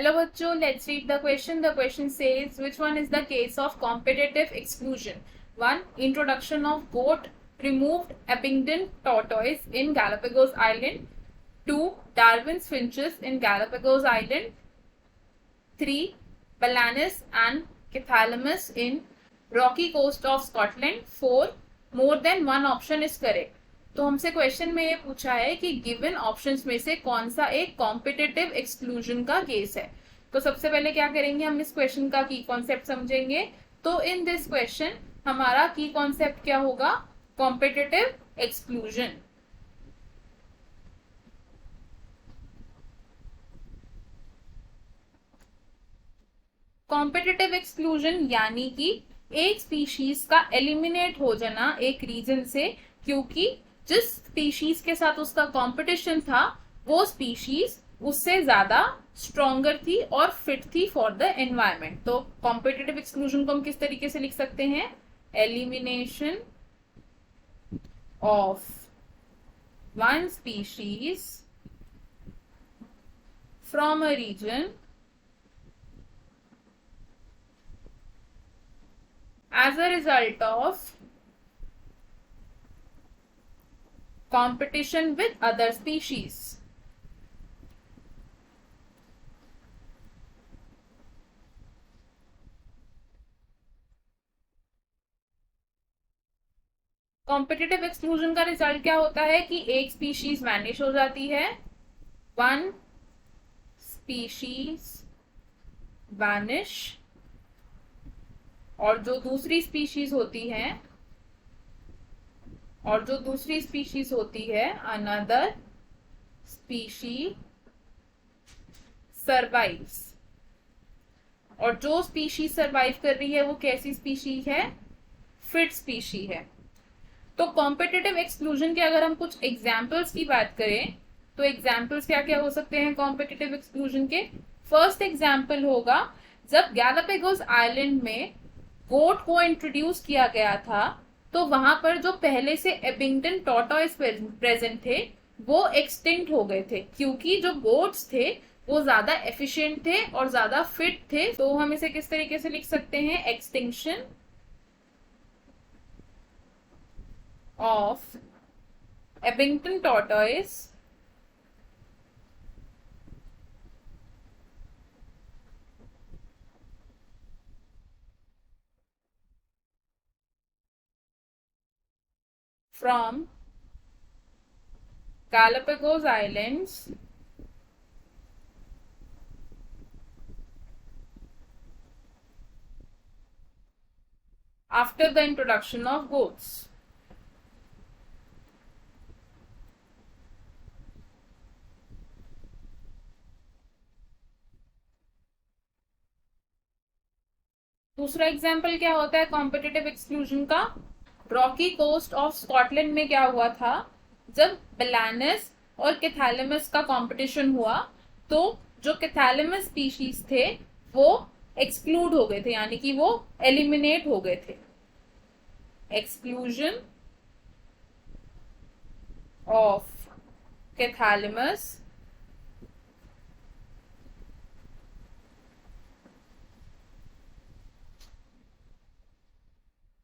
Hello बच्चों, let's read the question. The question says, which one is the case of competitive exclusion? 1. Introduction of goat removed Eppington tortoise in Galapagos Island. 2. Darwin's finches in Galapagos Island. 3. Balanus and Cathylamus in rocky coast of Scotland. 4. More than one option is correct. तो हमसे question में ये पूछा है कि given options में से कौन सा एक कॉम्पिटिटिव एक्सक्लूजन का केस है। तो सबसे पहले क्या करेंगे, हम इस क्वेश्चन का की कॉन्सेप्ट समझेंगे। तो इन दिस क्वेश्चन हमारा की कॉन्सेप्ट क्या होगा, कॉम्पिटिटिव एक्सक्लूजन। कॉम्पिटिटिव एक्सक्लूजन यानी कि एक स्पीशीज का एलिमिनेट हो जाना एक रीजन से, क्योंकि जिस स्पीशीज के साथ उसका कंपटीशन था वो स्पीशीज उससे ज्यादा स्ट्रॉन्गर थी और फिट थी फॉर द एनवायरमेंट। तो कॉम्पिटिटिव एक्सक्लूजन को हम किस तरीके से लिख सकते हैं, elimination of one species from a region as a result of competition with other species. Competitive exclusion का रिजल्ट क्या होता है कि एक स्पीशीज वैनिश हो जाती है, वन स्पीशीज वैनिश, और जो दूसरी स्पीशीज होती है अनदर स्पीशी सर्वाइव्स। और जो स्पीशीज सर्वाइव कर रही है वो कैसी स्पीशीज है, फिट स्पीशी है। तो कॉम्पिटिटिव एक्सक्लूजन के अगर हम कुछ एग्जाम्पल्स की बात करें तो एग्जाम्पल्स क्या क्या हो सकते हैं कॉम्पिटिटिव एक्सक्लूजन के। फर्स्ट एग्जाम्पल होगा जब गैलापागोस आइलैंड में गोट को इंट्रोड्यूस किया गया था तो वहां पर जो पहले से एबिंगटन टॉर्टॉइस प्रेजेंट थे वो एक्सटिंक्ट हो गए थे, क्योंकि जो गोट्स थे वो ज्यादा एफिशिएंट थे और ज्यादा फिट थे। तो हम इसे किस तरीके से लिख सकते हैं, extinction of Abingdon tortoise from Galapagos Islands after the introduction of goats. दूसरा एग्जाम्पल क्या होता है कॉम्पिटिटिव एक्सक्लूजन का, रॉकी कोस्ट ऑफ स्कॉटलैंड में क्या हुआ था, जब बेलानस और कैथालमस का कंपटीशन हुआ तो जो कैथालमस स्पीशीज थे वो एक्सक्लूड हो गए थे, यानी कि वो एलिमिनेट हो गए थे। एक्सक्लूजन ऑफ कैथालमस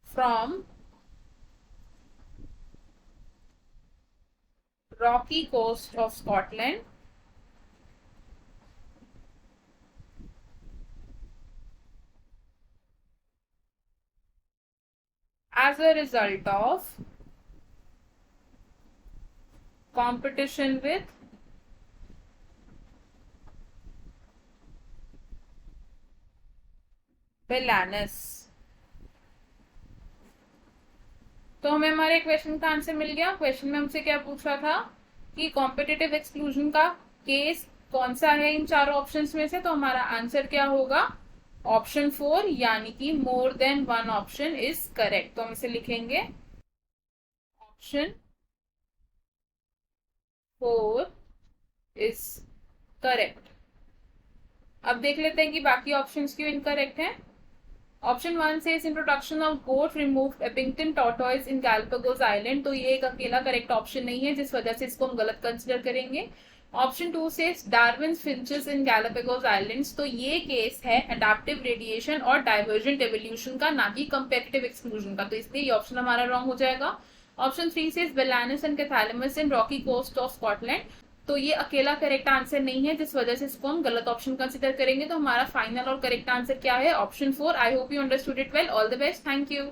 from rocky coast of Scotland as a result of competition with Belanus। तो हमें हमारे क्वेश्चन का आंसर मिल गया। क्वेश्चन में हमसे क्या पूछा था कि कॉम्पिटिटिव एक्सक्लूजन का केस कौन सा है इन चारों ऑप्शंस में से। तो हमारा आंसर क्या होगा, ऑप्शन 4, यानी कि more than one option is correct. तो हम इसे लिखेंगे ऑप्शन 4 इज करेक्ट। अब देख लेते हैं कि बाकी ऑप्शंस क्यों इनकरेक्ट हैं। ऑप्शन 1 से introduction of goat remove Abingdon tortoise in Galapagos island, तो ये एक अकेला करेक्ट ऑप्शन नहीं है जिस वजह से इसको हम गलत कंसिडर करेंगे। ऑप्शन 2 से डार्विन्स फिंचेस इन गैलापागोस आइलैंड्स, तो ये केस है अडेप्टिव रेडिएशन और डाइवर्जेंट एवोल्यूशन का, ना कि कंपेटिटिव एक्सक्लूजन का, तो इसलिए ये ऑप्शन हमारा रॉन्ग हो जाएगा। ऑप्शन 3 से बेलानस एंड कैथालमस in rocky coast of Scotland, तो ये अकेला करेक्ट आंसर नहीं है, जिस वजह से इसको हम गलत ऑप्शन कंसिडर करेंगे। तो हमारा फाइनल और करेक्ट आंसर क्या है? Option 4। I hope you understood it well. All the best. Thank you.